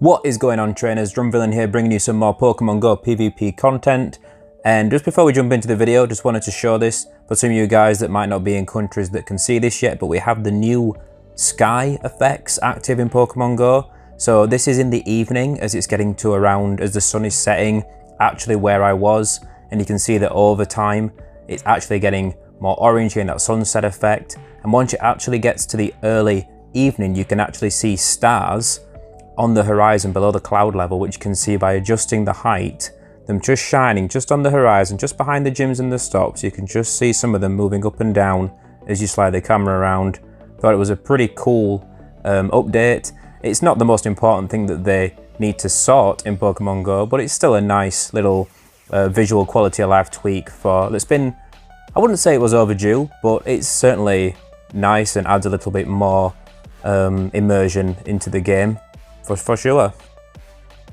What is going on, trainers? DrumVillain here, bringing you some more Pokemon Go PvP content. And just before we jump into the video, just wanted to show this for some of you guys that might not be in countries that can see this yet, but we have the new sky effects active in Pokemon Go. So this is in the evening as it's getting to around, as the sun is setting, actually where I was. And you can see that over time, it's actually getting more orange in that sunset effect. And once it actually gets to the early evening, you can actually see stars on the horizon below the cloud level, which you can see by adjusting the height, them just shining just on the horizon, just behind the gyms and the stops. You can just see some of them moving up and down as you slide the camera around. Thought it was a pretty cool update. It's not the most important thing that they need to sort in Pokemon Go, but it's still a nice little visual quality of life tweak that's been, I wouldn't say it was overdue, but it's certainly nice and adds a little bit more immersion into the game. For sure.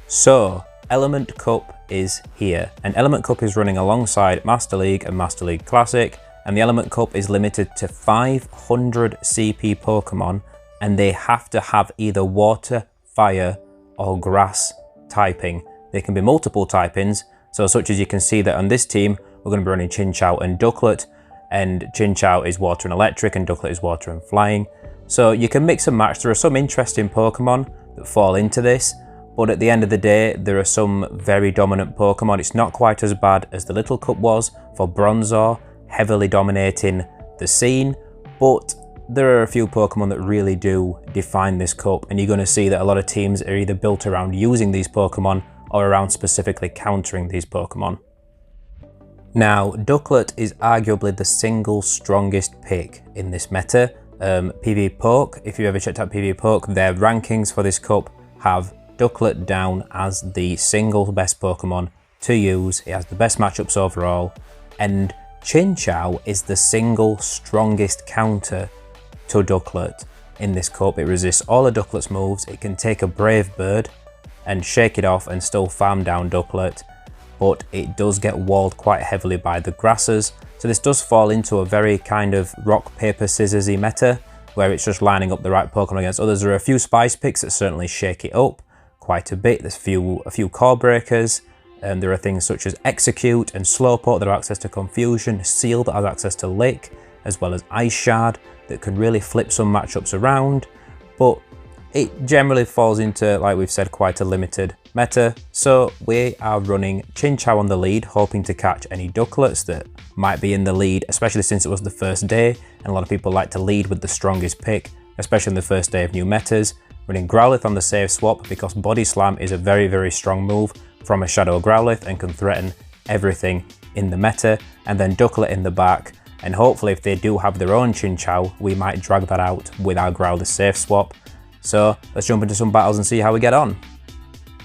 So, Element Cup is here, and Element Cup is running alongside Master League and Master League Classic, and the Element Cup is limited to 500 CP Pokemon, and they have to have either water, fire, or grass typing. They can be multiple typings, so such as you can see that on this team, we're going to be running Chinchou and Ducklett, and Chinchou is water and electric, and Ducklett is water and flying. So you can mix and match. There are some interesting Pokemon that fall into this, but at the end of the day, there are some very dominant Pokemon. It's not quite as bad as the Little Cup was for Bronzor, heavily dominating the scene, but there are a few Pokemon that really do define this cup, and you're going to see that a lot of teams are either built around using these Pokemon or around specifically countering these Pokemon. Now, Ducklett is arguably the single strongest pick in this meta. PvPoke, if you ever checked out PvPoke, their rankings for this cup have Ducklett down as the single best Pokemon to use. It has the best matchups overall, and Chinchou is the single strongest counter to Ducklett in this cup. It resists all of Ducklett's moves. It can take a Brave Bird and shake it off and still farm down Ducklett, but it does get walled quite heavily by the grasses. So this does fall into a very kind of rock, paper, scissorsy meta, where it's just lining up the right Pokemon against others. There are a few spice picks that certainly shake it up quite a bit. There's a few core breakers, and there are things such as Execute and Slowpoke that have access to Confusion, Seal that has access to Lick, as well as Ice Shard that can really flip some matchups around. But it generally falls into, like we've said, quite a limited meta. So we are running Chinchou on the lead, hoping to catch any Duckletts that might be in the lead, especially since it was the first day, and a lot of people like to lead with the strongest pick, especially on the first day of new metas. Running Growlithe on the save swap because Body Slam is a very, very strong move from a Shadow Growlithe and can threaten everything in the meta, and then Ducklett in the back. And hopefully if they do have their own Chinchou, we might drag that out with our Growlithe save swap. So let's jump into some battles and see how we get on.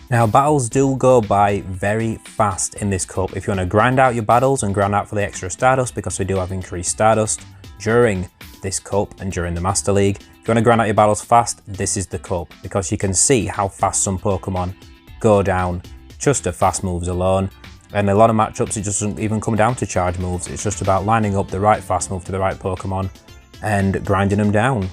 Now, battles do go by very fast in this cup. If you want to grind out your battles and grind out for the extra Stardust, because we do have increased Stardust during this cup and during the Master League. If you want to grind out your battles fast, this is the cup, because you can see how fast some Pokemon go down just to fast moves alone. And a lot of matchups, it just doesn't even come down to charge moves. It's just about lining up the right fast move to the right Pokemon and grinding them down.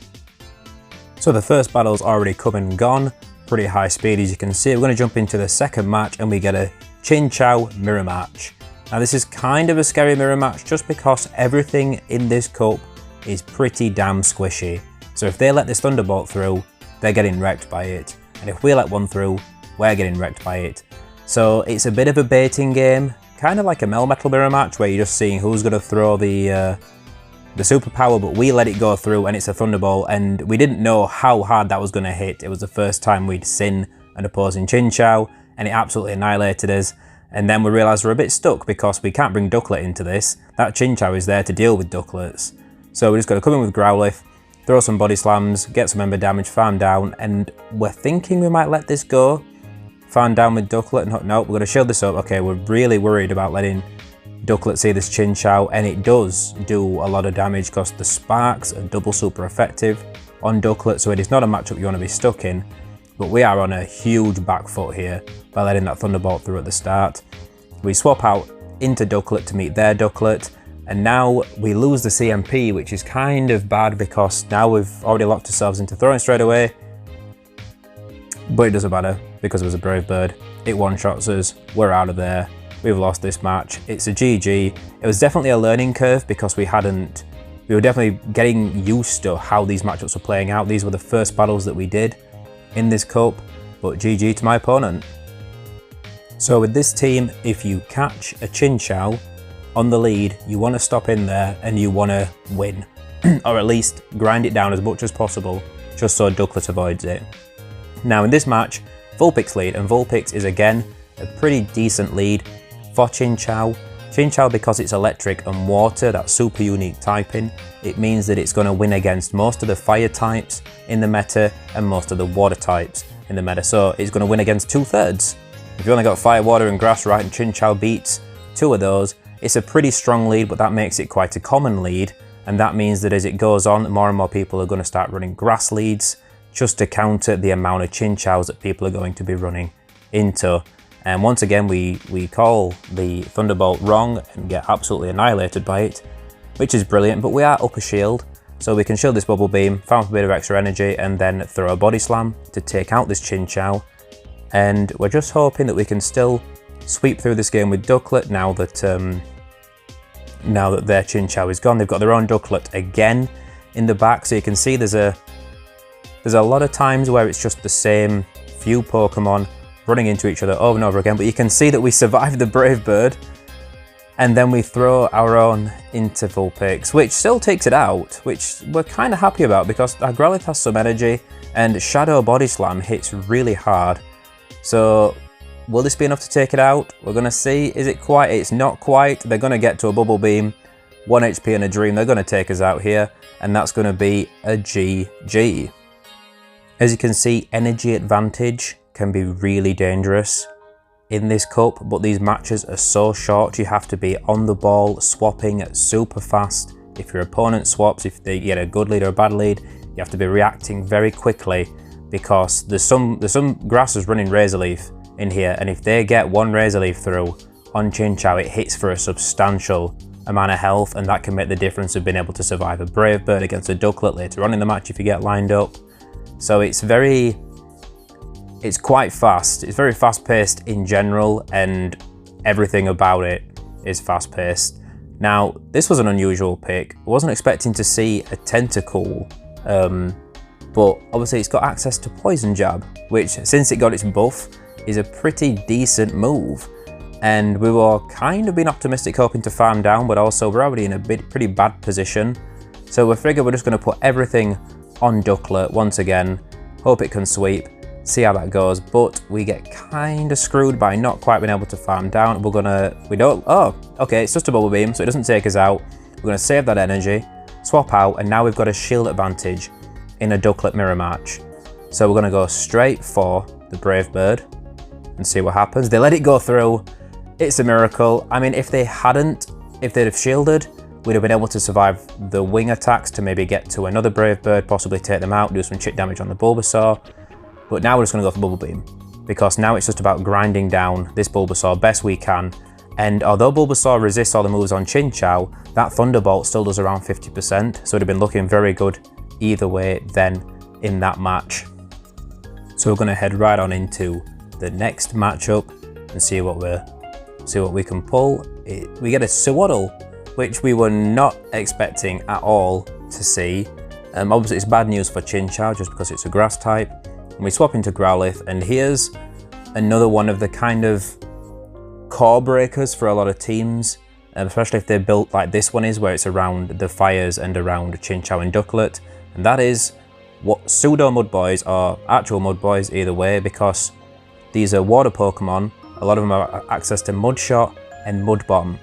So the first battle's already come and gone, pretty high speed as you can see. We're going to jump into the second match and we get a Chinchou mirror match. Now this is kind of a scary mirror match just because everything in this cup is pretty damn squishy. So if they let this Thunderbolt through, they're getting wrecked by it. And if we let one through, we're getting wrecked by it. So it's a bit of a baiting game, kind of like a Melmetal mirror match where you're just seeing who's going to throw the superpower, but we let it go through and it's a Thunderbolt, and we didn't know how hard that was going to hit. It was the first time we'd seen an opposing Chinchou, and it absolutely annihilated us. And then we realised we're a bit stuck because we can't bring Ducklett into this. That Chinchou is there to deal with Duckletts. So we're just going to come in with Growlithe, throw some Body Slams, get some Ember damage, farm down, and we're thinking we might let this go. Farm down with Ducklett, no, we're going to shield this up. Okay, we're really worried about letting Ducklett see this Chinchou, and it does do a lot of damage because the Sparks are double super effective on Ducklett, so it is not a matchup you want to be stuck in. But we are on a huge back foot here by letting that Thunderbolt through at the start. We swap out into Ducklett to meet their Ducklett, and now we lose the CMP, which is kind of bad because now we've already locked ourselves into throwing straight away. But it doesn't matter, because it was a Brave Bird. It one-shots us, we're out of there, we've lost this match, it's a GG. It was definitely a learning curve because we were definitely getting used to how these matchups were playing out. These were the first battles that we did in this cup, but GG to my opponent. So with this team, if you catch a Chinchou on the lead, you want to stop in there and you want to win, or at least grind it down as much as possible, just so Ducklett avoids it. Now in this match, Vulpix lead, and Vulpix is again a pretty decent lead for Chinchou. Chinchou, because it's electric and water, that super unique typing, it means that it's going to win against most of the fire types in the meta and most of the water types in the meta, so it's going to win against 2/3. If you only got fire, water and grass right and Chinchou beats 2 of those, it's a pretty strong lead, but that makes it quite a common lead, and that means that as it goes on, more and more people are going to start running grass leads just to counter the amount of Chinchous that people are going to be running into. And once again, we call the Thunderbolt wrong and get absolutely annihilated by it, which is brilliant, but we are up a shield, so we can shield this Bubble Beam, farm a bit of extra energy, and then throw a Body Slam to take out this Chinchou. And we're just hoping that we can still sweep through this game with Ducklett now that their Chinchou is gone. They've got their own Ducklett again in the back, so you can see there's a lot of times where it's just the same few Pokemon running into each other over and over again, but you can see that we survived the Brave Bird, and then we throw our own into Vulpix, which still takes it out, which we're kind of happy about because our Growlithe has some energy, and Shadow Body Slam hits really hard. So will this be enough to take it out? We're going to see. Is it quite? It's not quite. They're going to get to a Bubble Beam, 1 HP and a Dream. They're going to take us out here, and that's going to be a GG. As you can see, energy advantage can be really dangerous in this cup, but these matches are so short. You have to be on the ball, swapping super fast. If your opponent swaps, if they get a good lead or a bad lead, you have to be reacting very quickly, because there's some grasses running Razor Leaf in here, and if they get 1 Razor Leaf through on Chinchou, it hits for a substantial amount of health, and that can make the difference of being able to survive a Brave Bird against a Ducklett later on in the match if you get lined up. So it's quite fast. It's very fast paced in general, and everything about it is fast paced. Now, this was an unusual pick. I wasn't expecting to see a Tentacool, but obviously it's got access to Poison Jab, which, since it got its buff, is a pretty decent move. And we were kind of being optimistic, hoping to farm down, but also we're already in a pretty bad position. So we figure we're just going to put everything on Ducklett once again, hope it can sweep, see how that goes, but we get kind of screwed by not quite being able to farm down. Oh, okay, it's just a Bubble Beam, so it doesn't take us out. We're going to save that energy, swap out, and now we've got a shield advantage in a Ducklett mirror match. So we're going to go straight for the Brave Bird and see what happens. They let it go through. It's a miracle. I mean, if they'd have shielded, we'd have been able to survive the wing attacks to maybe get to another Brave Bird, possibly take them out, do some chip damage on the Bulbasaur. But now we're just going to go for Bubble Beam, because now it's just about grinding down this Bulbasaur best we can. And although Bulbasaur resists all the moves on Chinchou, that Thunderbolt still does around 50%, so it'd have been looking very good either way then in that match. So we're going to head right on into the next matchup and see what we can pull. We get a Sewaddle, which we were not expecting at all to see. Obviously it's bad news for Chinchou just because it's a grass type. And we swap into Growlithe, and here's another one of the kind of core breakers for a lot of teams, especially if they're built like this one is, where it's around the fires and around Chinchou and Ducklett. And that is what pseudo Mud Boys or actual Mud Boys, either way, because these are water Pokemon. A lot of them have access to Mud Shot and Mud Bomb.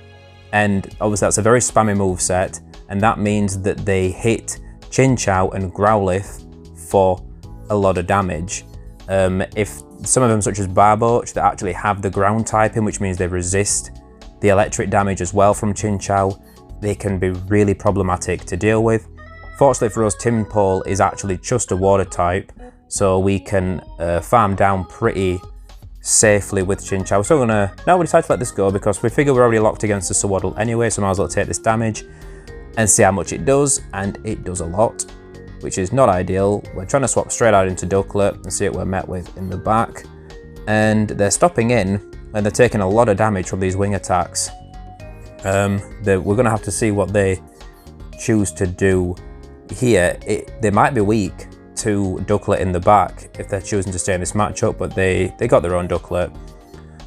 And obviously that's a very spammy move set, and that means that they hit Chinchou and Growlithe for a lot of damage. If some of them, such as Barboach, that actually have the ground typing, which means they resist the electric damage as well from Chinchou, they can be really problematic to deal with. Fortunately for us, Timpole is actually just a water type, so we can farm down pretty safely with Chinchou. So now we decide to let this go because we figure we're already locked against the Sewaddle anyway, so might as well take this damage and see how much it does, and it does a lot. which is not ideal. We're trying to swap straight out into Ducklett and see what we're met with in the back. And they're stopping in, and they're taking a lot of damage from these wing attacks. We're going to have to see what they choose to do here. They might be weak to Ducklett in the back if they're choosing to stay in this matchup, but they got their own Ducklett.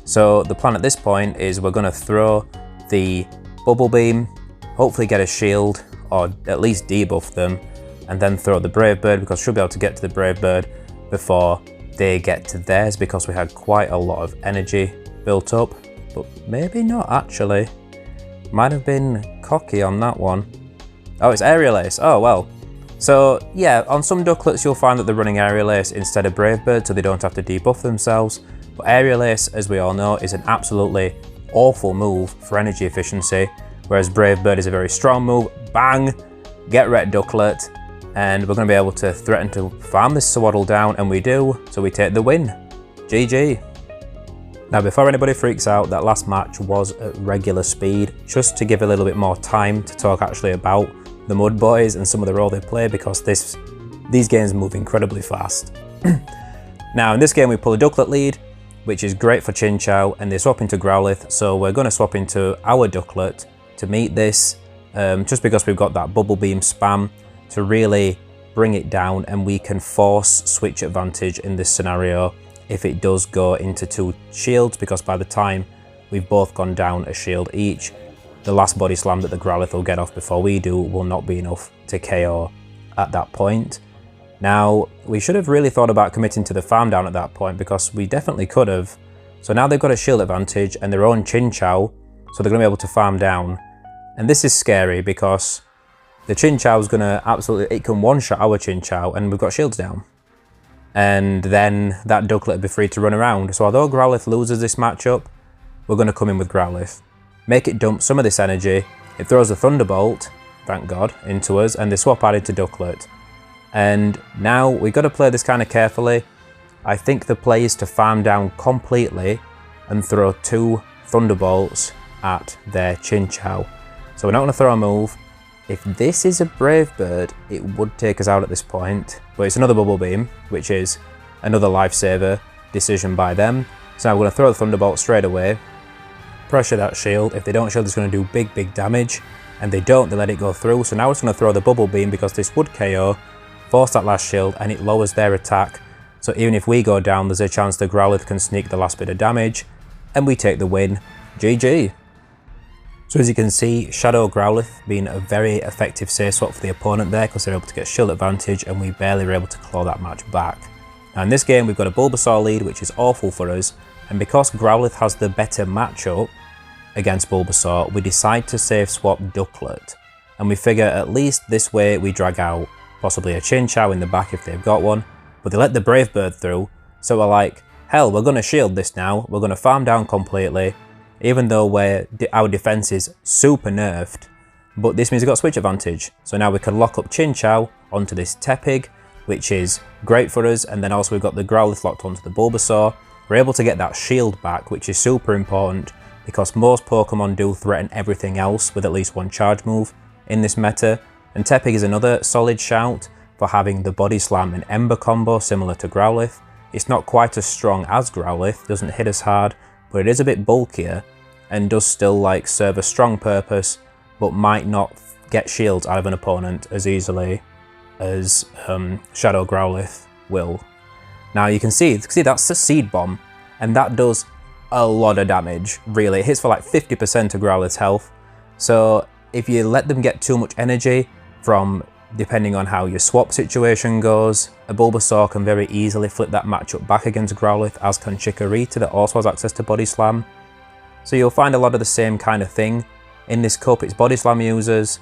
So the plan at this point is we're going to throw the Bubble Beam, hopefully get a shield, or at least debuff them, and then throw the Brave Bird, because we should be able to get to the Brave Bird before they get to theirs, because we had quite a lot of energy built up. But maybe not actually. Might have been cocky on that one. Oh, it's Aerial Ace. Oh, well. So, yeah, on some Duckletts you'll find that they're running Aerial Ace instead of Brave Bird, so they don't have to debuff themselves. But Aerial Ace, as we all know, is an absolutely awful move for energy efficiency, whereas Brave Bird is a very strong move. Bang! Get wrecked, Ducklett. And we're going to be able to threaten to farm this Swaddle down, and we do, so we take the win. GG. Now, before anybody freaks out, that last match was at regular speed, just to give a little bit more time to talk actually about the Mud Boys and some of the role they play, because these games move incredibly fast. Now, in this game we pull a Ducklett lead, which is great for Chinchou, and they swap into Growlithe, so we're going to swap into our Ducklett to meet this, just because we've got that Bubble Beam spam to really bring it down, and we can force switch advantage in this scenario if it does go into 2 shields, because by the time we've both gone down a shield each, the last body slam that the Growlithe will get off before we do will not be enough to KO at that point. Now, we should have really thought about committing to the farm down at that point, because we definitely could have. So now they've got a shield advantage and their own Chinchou, so they're going to be able to farm down. And this is scary because the Chinchou is going to absolutely, it can one-shot our Chinchou, and we've got shields down. And then that Ducklett will be free to run around. So although Growlithe loses this matchup, we're going to come in with Growlithe. Make it dump some of this energy. It throws a Thunderbolt, thank God, into us, and they swap out into Ducklett. And now we've got to play this kind of carefully. I think the play is to farm down completely and throw 2 Thunderbolts at their Chinchou. So we're not going to throw a move. If this is a Brave Bird, it would take us out at this point, but it's another Bubble Beam, which is another lifesaver decision by them. So now we're going to throw the Thunderbolt straight away, pressure that shield. If they don't shield, it's going to do big damage, and they don't, they let it go through. So now it's going to throw the Bubble Beam, because this would KO, force that last shield, and it lowers their attack. So even if we go down, there's a chance the Growlithe can sneak the last bit of damage, and we take the win. GG. So as you can see, Shadow Growlithe being a very effective safe swap for the opponent there, because they're able to get shield advantage, and we barely were able to claw that match back. Now in this game we've got a Bulbasaur lead, which is awful for us, and because Growlithe has the better matchup against Bulbasaur, we decide to safe swap Ducklett, and we figure at least this way we drag out possibly a Chinchou in the back if they've got one, but they let the Brave Bird through, so we're like, hell, we're going to shield this now, we're going to farm down completely, even though our defense is super nerfed, but this means we've got switch advantage. So now we can lock up Chinchou onto this Tepig, which is great for us, and then also we've got the Growlithe locked onto the Bulbasaur. We're able to get that shield back, which is super important, because most Pokemon do threaten everything else with at least 1 charge move in this meta, and Tepig is another solid shout for having the Body Slam and Ember combo similar to Growlithe. It's not quite as strong as Growlithe, doesn't hit as hard, but it is a bit bulkier and does still like serve a strong purpose, but might not get shields out of an opponent as easily as Shadow Growlithe will. Now you can see that's the Seed Bomb, and that does a lot of damage, really. It hits for like 50% of Growlithe's health, so if you let them get too much energy from, depending on how your swap situation goes, a Bulbasaur can very easily flip that matchup back against Growlithe, as can Chikorita that also has access to Body Slam. So you'll find a lot of the same kind of thing. In this cup it's Body Slam users,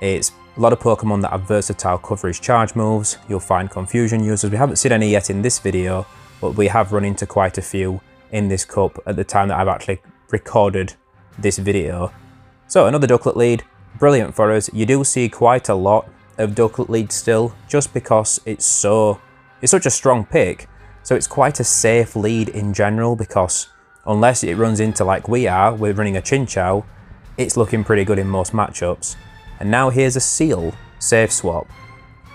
it's a lot of Pokemon that have versatile coverage charge moves, you'll find Confusion users. We haven't seen any yet in this video, but we have run into quite a few in this cup at the time that I've actually recorded this video. So another Ducklett lead, brilliant for us. You do see quite a lot of Ducklett lead still, just because it's such a strong pick, so it's quite a safe lead in general, because unless it runs into like we're running a Chinchou, it's looking pretty good in most matchups. And now here's a Seal safe swap,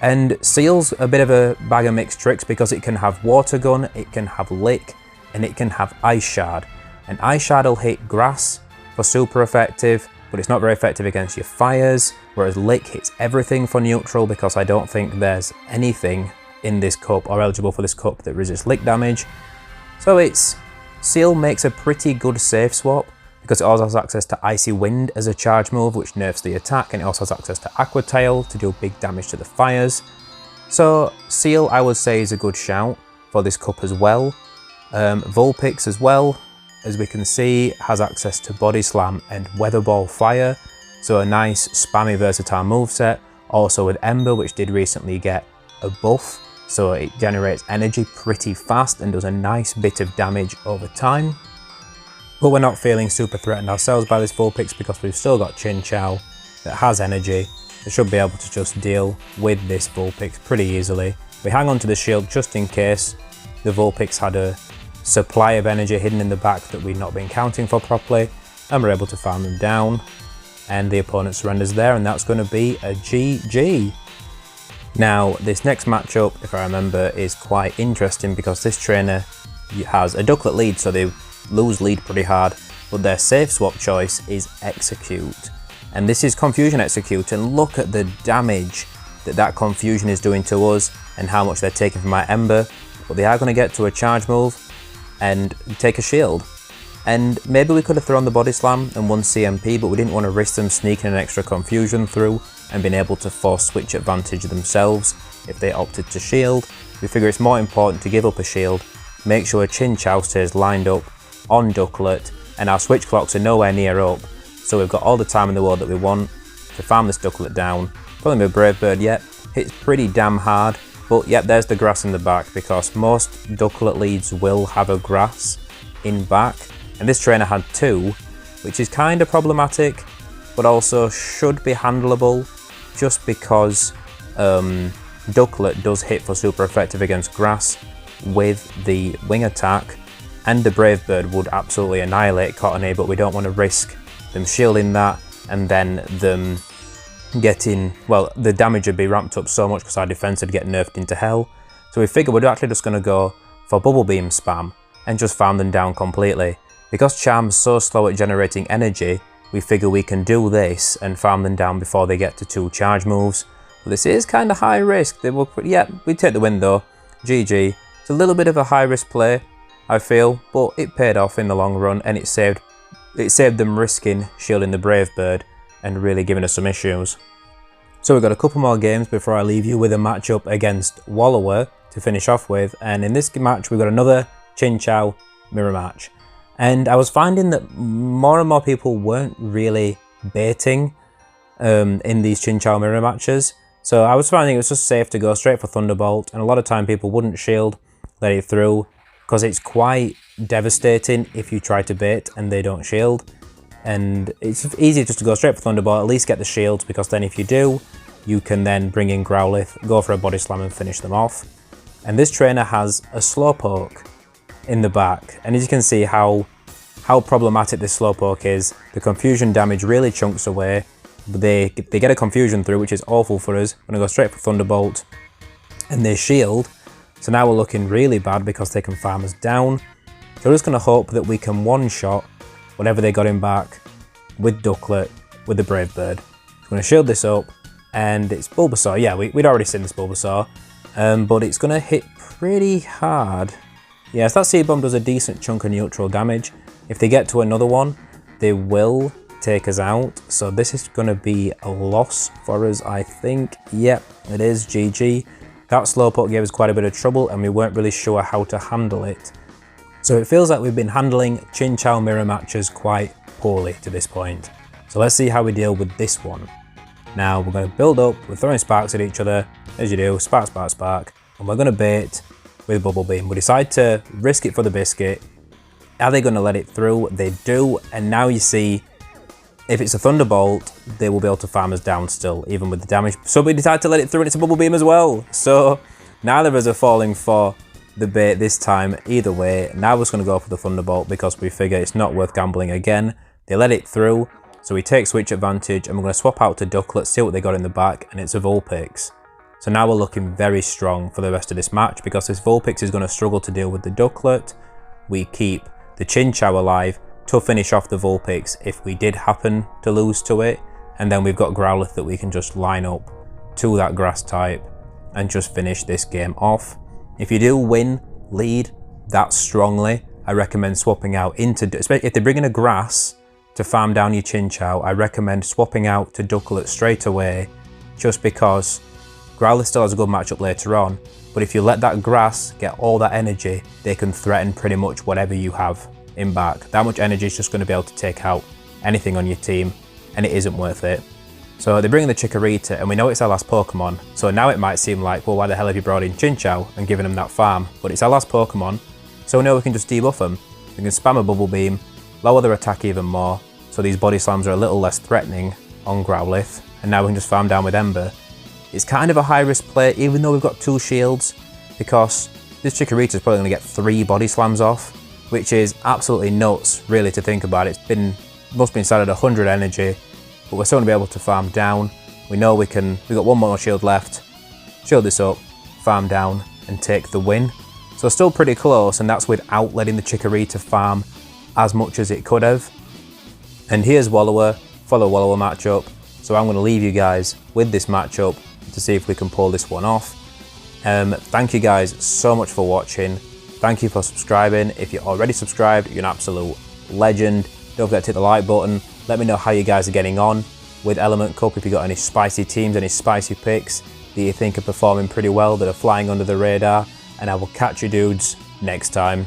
And Seal's a bit of a bag of mixed tricks because it can have Water Gun, it can have Lick, and it can have Ice Shard. And Ice Shard will hit grass for super effective, but it's not very effective against your fires, whereas Lick hits everything for neutral because I don't think there's anything in this cup or eligible for this cup that resists Lick damage. So Seal makes a pretty good safe swap because it also has access to Icy Wind as a charge move, which nerfs the attack, and it also has access to Aqua Tail to do big damage to the fires. So Seal, I would say, is a good shout for this cup as well. Vulpix as well, as we can see, has access to Body Slam and Weather Ball Fire, so a nice spammy versatile moveset. Also with Ember, which did recently get a buff, so it generates energy pretty fast and does a nice bit of damage over time. But we're not feeling super threatened ourselves by this Vulpix because we've still got Chinchou that has energy, that should be able to just deal with this Vulpix pretty easily. We hang on to the shield just in case the Vulpix had a supply of energy hidden in the back that we'd not been counting for properly, and we're able to farm them down, and the opponent surrenders there, and that's going to be a GG. Now, this next matchup, if I remember, is quite interesting because this trainer has a Ducklett lead, so they lose lead pretty hard, but their safe swap choice is Execute. And this is Confusion Execute, and look at the damage that Confusion is doing to us and how much they're taking from my Ember. But they are going to get to a charge move and take a shield. And maybe we could have thrown the Body Slam and won CMP, but we didn't want to risk them sneaking an extra Confusion through and being able to force switch advantage themselves if they opted to shield. We figure it's more important to give up a shield, make sure Chinchou stays lined up on Ducklett, and our switch clocks are nowhere near up, so we've got all the time in the world that we want to farm this Ducklett down. Probably with Brave Bird, yet hits pretty damn hard, but yep, there's the grass in the back because most Ducklett leads will have a grass in back, and this trainer had two, which is kind of problematic, but also should be handleable just because Ducklett does hit for super effective against grass with the wing attack, and the Brave Bird would absolutely annihilate Cottony, but we don't want to risk them shielding that and then them getting, well, the damage would be ramped up so much because our defense would get nerfed into hell. So we figured we're actually just going to go for Bubble Beam spam and just farm them down completely. Because Charm's so slow at generating energy, we figure we can do this and farm them down before they get to 2 charge moves. But this is kind of high risk. They will, yeah, we take the win though. GG. It's a little bit of a high risk play, I feel, but it paid off in the long run, and it saved them risking shielding the Brave Bird and really giving us some issues. So we've got a couple more games before I leave you with a matchup against Wallower to finish off with, and in this match we've got another Chinchou mirror match. And I was finding that more and more people weren't really baiting in these Chinchou mirror matches, so I was finding it was just safe to go straight for Thunderbolt, and a lot of time people wouldn't shield, let it through, because it's quite devastating if you try to bait and they don't shield. And it's easy just to go straight for Thunderbolt, at least get the shields, because then if you do, you can then bring in Growlithe, go for a Body Slam and finish them off. And this trainer has a Slowpoke in the back, and as you can see how problematic this Slowpoke is. The Confusion damage really chunks away, but they get a Confusion through, which is awful for us. We're going to go straight for Thunderbolt, and they shield. So now we're looking really bad because they can farm us down. So we're just going to hope that we can one-shot whatever they got in back with Ducklett, with the Brave Bird. We're going to shield this up, and it's Bulbasaur. Yeah, we'd already seen this Bulbasaur, but it's going to hit pretty hard. Yes, that Seed Bomb does a decent chunk of neutral damage. If they get to another one, they will take us out. So this is going to be a loss for us, I think. Yep, it is. GG. That Slowpoke gave us quite a bit of trouble, and we weren't really sure how to handle it. So it feels like we've been handling Chinchou mirror matches quite poorly to this point. So let's see how we deal with this one. Now we're going to build up, we're throwing sparks at each other, as you do, spark, spark, spark, and we're going to bait with Bubble Beam. We decide to risk it for the biscuit. Are they going to let it through? They do, and now you see, if it's a Thunderbolt, they will be able to farm us down still, even with the damage. So we decide to let it through, and it's a Bubble Beam as well. So neither of us are falling for the bait this time either way. Now we're just going to go for the Thunderbolt because we figure it's not worth gambling again. They let it through, so we take switch advantage, and we're going to swap out to Ducklett, see what they got in the back, and it's a Vulpix. So now we're looking very strong for the rest of this match, because this Vulpix is going to struggle to deal with the Ducklett. We keep the Chinchou alive to finish off the Vulpix if we did happen to lose to it, and then we've got Growlithe that we can just line up to that grass type and just finish this game off. If you do lead that strongly, I recommend swapping out into, especially if they're bringing a grass to farm down your Chinchou, I recommend swapping out to Ducklett straight away, just because Growlithe still has a good matchup later on, but if you let that grass get all that energy, they can threaten pretty much whatever you have in back. That much energy is just going to be able to take out anything on your team, and it isn't worth it. So they bring in the Chikorita, and we know it's our last Pokemon, so now it might seem like, well, why the hell have you brought in Chinchou and given him that farm? But it's our last Pokemon, so we know we can just debuff them. We can spam a Bubble Beam, lower their attack even more, so these Body Slams are a little less threatening on Growlithe, and now we can just farm down with Ember. It's kind of a high risk play, even though we've got 2 shields, because this Chikorita is probably going to get 3 Body Slams off, which is absolutely nuts, really, to think about. Must be inside at 100 energy, but we're still going to be able to farm down. We know we've got 1 more shield left. Shield this up, farm down, and take the win. So still pretty close, and that's without letting the Chikorita farm as much as it could have. And here's Wallower for the Wallower matchup. So I'm going to leave you guys with this matchup to see if we can pull this one off. Thank you guys so much for watching. Thank you for subscribing. If you're already subscribed, you're an absolute legend. Don't forget to hit the like button. Let me know how you guys are getting on with Element Cup, if you got any spicy teams, any spicy picks that you think are performing pretty well, that are flying under the radar, and I will catch you dudes next time.